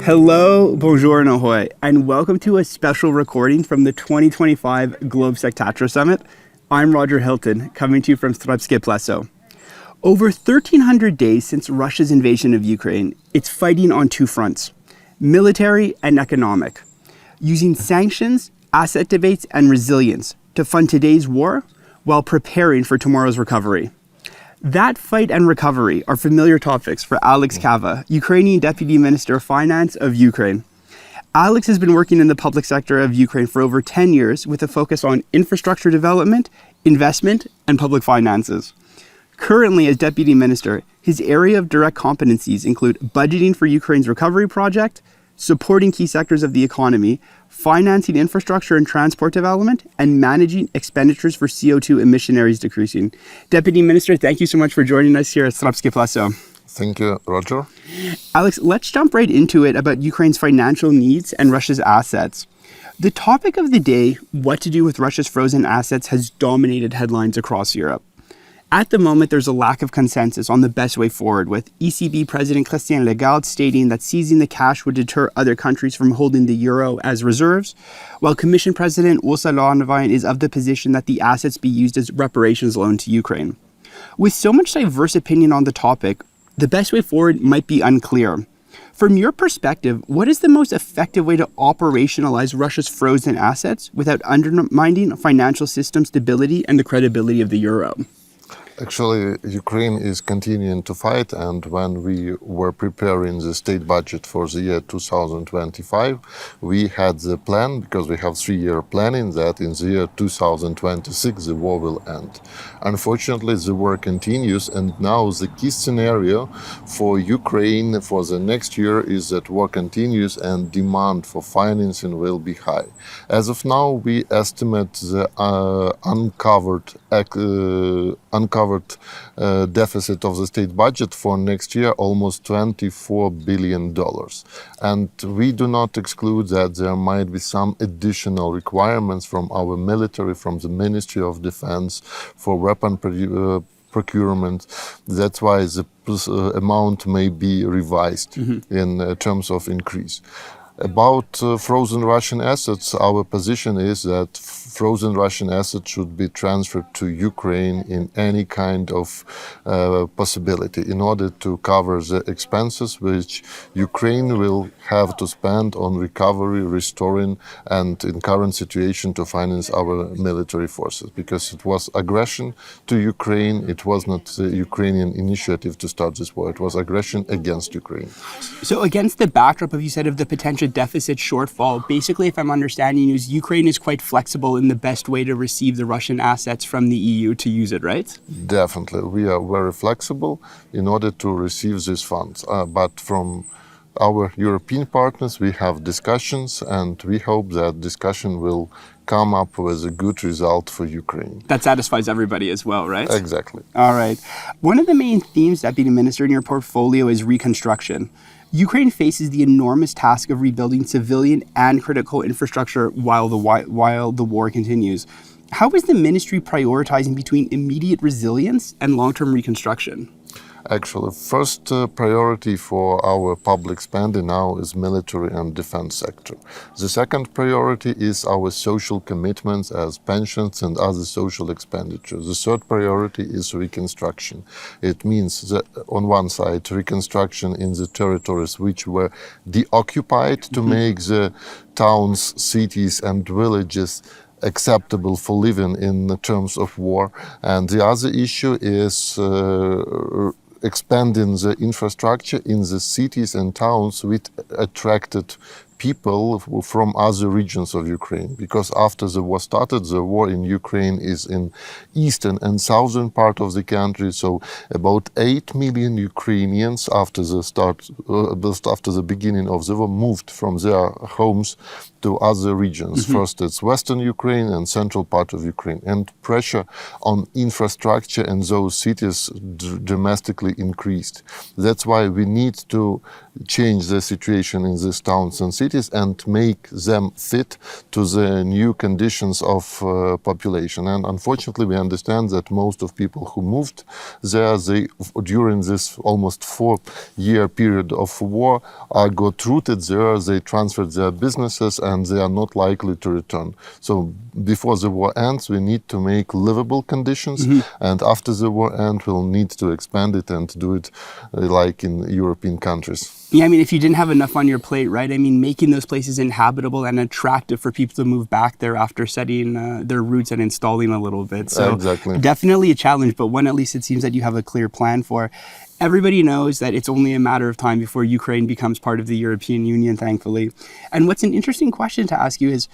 Hello, bonjour, and ahoy, and welcome to a special recording from the 2025 GLOBSEC Tatra Summit. I'm Roger Hilton, coming to you from GLOBSEC Tatra. Over 1,300 days since Russia's invasion of Ukraine, it's fighting on two fronts, military and economic, using sanctions, asset debates, and resilience to fund today's war while preparing for tomorrow's recovery. That fight and recovery are familiar topics for Alex Kava, Ukrainian Deputy Minister of Finance of Ukraine. Alex has been working in the public sector of Ukraine for over 10 years with a focus on infrastructure development, investment, and public finances. Currently, as Deputy Minister, his area of direct competencies include budgeting for Ukraine's recovery project, supporting key sectors of the economy, financing infrastructure and transport development, and managing expenditures for CO2 emissions decreasing. Deputy Minister, thank you so much for joining us here at GLOBSEC Tatra. Thank you, Roger. Alex, let's jump right into it about Ukraine's financial needs and Russia's assets. The topic of the day, what to do with Russia's frozen assets, has dominated headlines across Europe. At the moment, there's a lack of consensus on the best way forward, with ECB President Christine Lagarde stating that seizing the cash would deter other countries from holding the euro as reserves, while Commission President Ursula von der Leyen is of the position that the assets be used as reparations loan to Ukraine. With so much diverse opinion on the topic, the best way forward might be unclear. From your perspective, what is the most effective way to operationalize Russia's frozen assets without undermining financial system stability and the credibility of the euro? Actually, Ukraine is continuing to fight, and when we were preparing the state budget for the year 2025, we had the plan, because we have 3-year planning, that in the year 2026 the war will end. Unfortunately, the war continues, and now the key scenario for Ukraine for the next year is that war continues and demand for financing will be high. As of now, we estimate the uncovered deficit of the state budget for next year almost $24 billion. And we do not exclude that there might be some additional requirements from our military, from the Ministry of Defense, for weapon procurement. That's why the amount may be revised in terms of increase. About frozen Russian assets, our position is that frozen Russian assets should be transferred to Ukraine in any kind of possibility in order to cover the expenses which Ukraine will have to spend on recovery, restoring, and in current situation to finance our military forces. Because it was aggression to Ukraine, it was not the Ukrainian initiative to start this war, it was aggression against Ukraine. So against the backdrop of, you said, of the potential deficit shortfall, basically, if I'm understanding you, Ukraine is quite flexible in the best way to receive the Russian assets from the EU to use it, right? Definitely. We are very flexible in order to receive these funds. But from our European partners, we have discussions, and we hope that discussion will come up with a good result for Ukraine. That satisfies everybody as well, right? Exactly. All right. One of the main themes, Deputy Minister, in your portfolio is reconstruction. Ukraine faces the enormous task of rebuilding civilian and critical infrastructure while the war continues. How is the ministry prioritizing between immediate resilience and long-term reconstruction? Actually, first priority for our public spending now is military and defense sector. The second priority is our social commitments as pensions and other social expenditures. The third priority is reconstruction. It means that on one side, reconstruction in the territories which were deoccupied to make the towns, cities and villages acceptable for living in terms of war. And the other issue is expanding the infrastructure in the cities and towns which attracted people from other regions of Ukraine. Because after the war started, the war in Ukraine is in eastern and southern part of the country. So about 8 million Ukrainians after the beginning of the war moved from their homes to other regions. First, it's Western Ukraine and central part of Ukraine. And pressure on infrastructure in those cities dramatically increased. That's why we need to change the situation in these towns and cities. facilities and make them fit to the new conditions of population. And unfortunately, we understand that most of people who moved there, they during this almost 4-year period of war, got rooted there, they transferred their businesses, and they are not likely to return. So before the war ends, we need to make livable conditions, and after the war ends, we'll need to expand it and do it like in European countries. Yeah, I mean, if you didn't have enough on your plate, right? I mean, making those places inhabitable and attractive for people to move back there after setting their roots and installing a little bit. So exactly. Definitely a challenge, but one at least it seems that you have a clear plan for. Everybody knows that it's only a matter of time before Ukraine becomes part of the European Union, thankfully. And what's an interesting question to ask you is,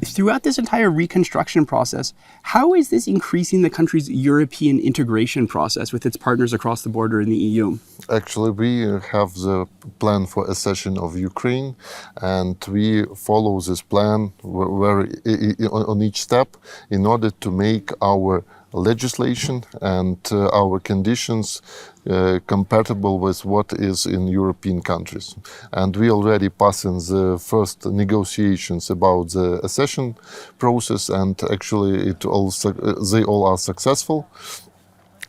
throughout this entire reconstruction process, how is this increasing the country's European integration process with its partners across the border in the EU? Actually, we have the plan for accession of Ukraine, and we follow this plan on each step in order to make our legislation and our conditions compatible with what is in European countries. And we already passing the first negotiations about the accession process, and actually they all are successful.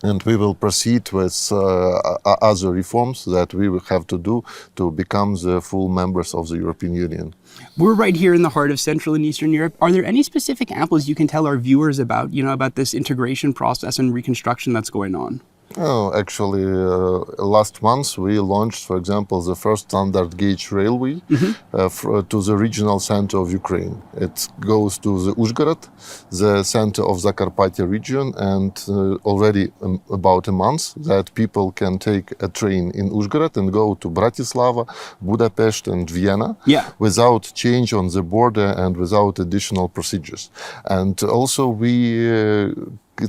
And we will proceed with other reforms that we will have to do to become the full members of the European Union. We're right here in the heart of Central and Eastern Europe. Are there any specific examples you can tell our viewers about, about this integration process and reconstruction that's going on? Oh, actually, last month we launched, for example, the first standard gauge railway to the regional center of Ukraine. It goes to the Uzhhorod, the center of Zakarpattia region, and already about a month that people can take a train in Uzhhorod and go to Bratislava, Budapest, and Vienna without change on the border and without additional procedures. And also we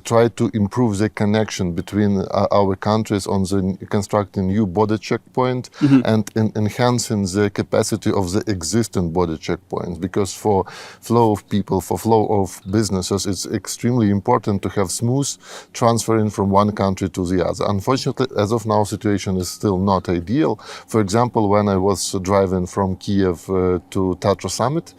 try to improve the connection between our countries on the constructing new border checkpoint and enhancing the capacity of the existing border checkpoints, because for flow of people, for flow of businesses, it's extremely important to have smooth transferring from one country to the other. Unfortunately, as of now, situation is still not ideal. For example, when I was driving from Kyiv to Tatra Summit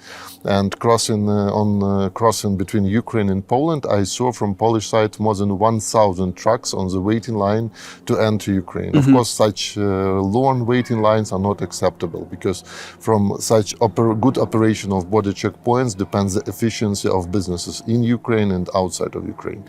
and crossing between Ukraine and Poland, I saw from Polish side more than 1,000 trucks on the waiting line to enter Ukraine. Of course, such long waiting lines are not acceptable, because from such good operation of border checkpoints depends the efficiency of businesses in Ukraine and outside of Ukraine.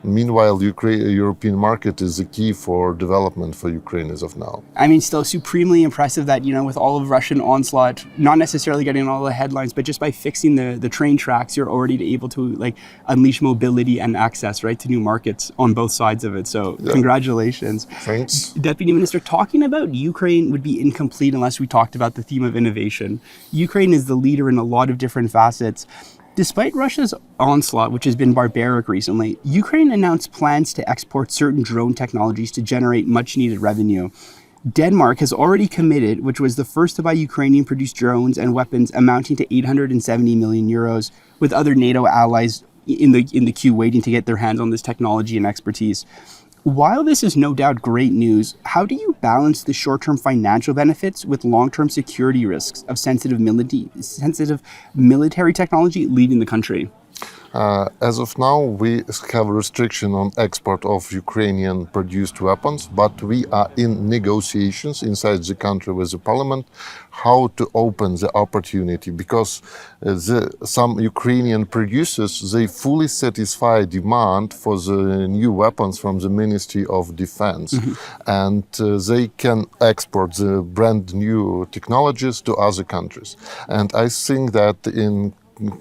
Meanwhile, European market is the key for development for Ukraine as of now. I mean, still supremely impressive that, with all of Russian onslaught, not necessarily getting all the headlines, but just by fixing the train tracks, you're already able to unleash mobility and access, right, to new markets on both sides of it. So congratulations. Thanks. Deputy Minister, talking about Ukraine would be incomplete unless we talked about the theme of innovation. Ukraine is the leader in a lot of different facets. Despite Russia's onslaught, which has been barbaric recently, Ukraine announced plans to export certain drone technologies to generate much-needed revenue. Denmark has already committed, which was the first to buy Ukrainian-produced drones and weapons amounting to 870 million euros, with other NATO allies in the queue waiting to get their hands on this technology and expertise. While this is no doubt great news, how do you balance the short-term financial benefits with long-term security risks of sensitive military technology leaving the country? As of now, we have a restriction on export of Ukrainian-produced weapons, but we are in negotiations inside the country with the parliament how to open the opportunity, because some Ukrainian producers, they fully satisfy demand for the new weapons from the Ministry of Defense, and they can export the brand new technologies to other countries. And I think that in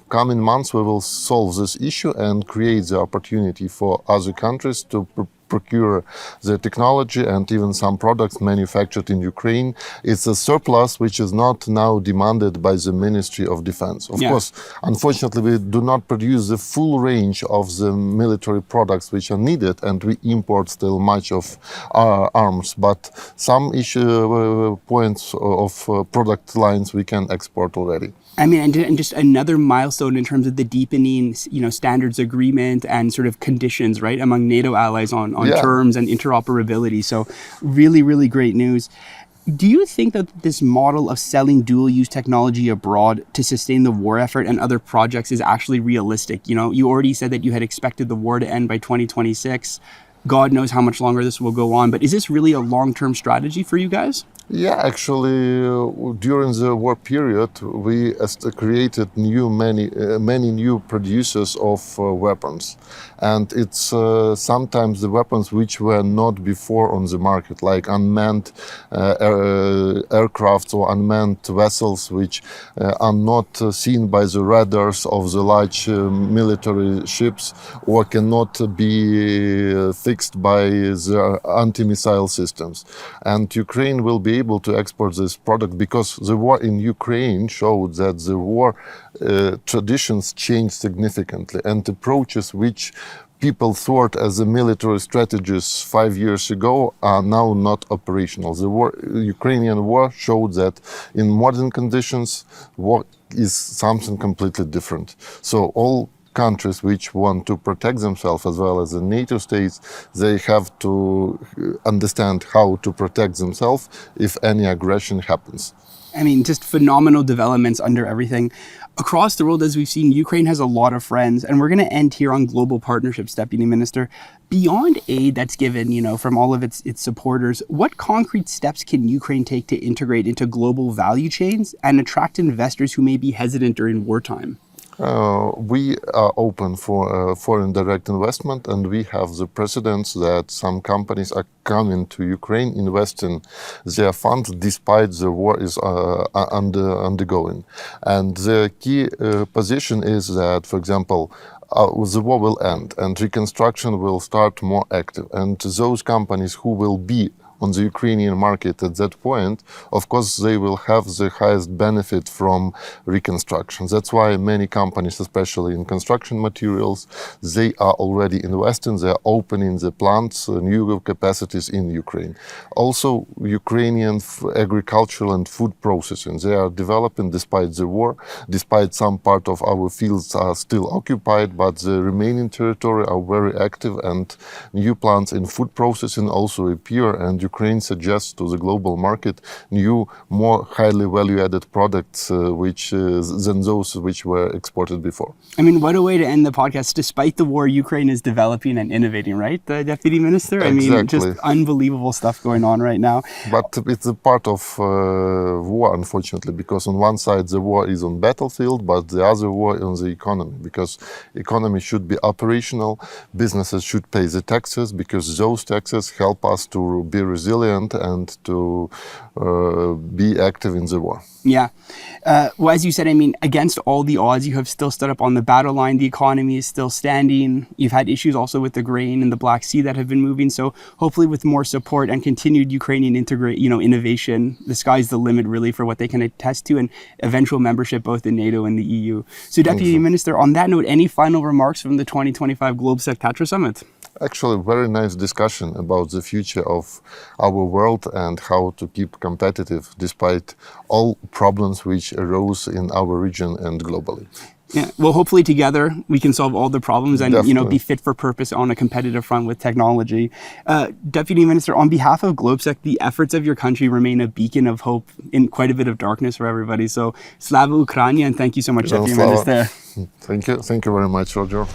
coming months we will solve this issue and create the opportunity for other countries to procure the technology and even some products manufactured in Ukraine. It's a surplus which is not now demanded by the Ministry of Defense. Of course, unfortunately, we do not produce the full range of the military products which are needed, and we import still much of our arms. But some points of product lines we can export already. I mean, and just another milestone in terms of the deepening, standards agreement and sort of conditions, right, among NATO allies on terms and interoperability. So really, really great news. Do you think that this model of selling dual-use technology abroad to sustain the war effort and other projects is actually realistic? You know, you already said that you had expected the war to end by 2026. God knows how much longer this will go on, but is this really a long-term strategy for you guys? Yeah, actually, during the war period, we created many new producers of weapons, and it's sometimes the weapons which were not before on the market, like unmanned aircraft or unmanned vessels, which are not seen by the radars of the large military ships or cannot be fixed by the anti-missile systems. And Ukraine will be able to export this product because the war in Ukraine showed that the war traditions changed significantly, and approaches which people thought as a military strategies 5 years ago are now not operational. The Ukrainian war showed that in modern conditions, war is something completely different. So all countries which want to protect themselves, as well as the NATO states, they have to understand how to protect themselves if any aggression happens. I mean, just phenomenal developments under everything. Across the world, as we've seen, Ukraine has a lot of friends, and we're going to end here on global partnerships, Deputy Minister. Beyond aid that's given, you know, from all of its supporters, what concrete steps can Ukraine take to integrate into global value chains and attract investors who may be hesitant during wartime? We are open for foreign direct investment, and we have the precedents that some companies are coming to Ukraine, investing their funds despite the war is undergoing. And the key position is that, for example, the war will end and reconstruction will start more active. And those companies who will be on the Ukrainian market at that point, of course, they will have the highest benefit from reconstruction. That's why many companies, especially in construction materials, they are already investing, they are opening the plants, new capacities in Ukraine. Also, Ukrainian agricultural and food processing, they are developing despite the war, despite some part of our fields are still occupied, but the remaining territory are very active, and new plants in food processing also appear, and Ukraine suggests to the global market new, more highly value-added products than those which were exported before. I mean, what a way to end the podcast. Despite the war, Ukraine is developing and innovating, right, Deputy Minister? Exactly. I mean, just unbelievable stuff going on right now. But it's a part of war, unfortunately, because on one side the war is on battlefield, but the other war on the economy, because economy should be operational, businesses should pay the taxes, because those taxes help us to be resilient and to be active in the war. Yeah. Well, as you said, I mean, against all the odds, you have still stood up on the battle line. The economy is still standing. You've had issues also with the grain and the Black Sea that have been moving. So hopefully with more support and continued Ukrainian innovation, the sky's the limit really for what they can attest to, and eventual membership both in NATO and the EU. So Deputy Minister, on that note, any final remarks from the 2025 GLOBSEC Tatra Summit? Actually, very nice discussion about the future of our world and how to keep competitive despite all problems which arose in our region and globally. Yeah, well, hopefully together we can solve all the problems and be fit for purpose on a competitive front with technology. Deputy Minister, on behalf of GLOBSEC, the efforts of your country remain a beacon of hope in quite a bit of darkness for everybody. So, Slava Ukraini, and thank you so much, Deputy Minister. Thank you very much, Roger.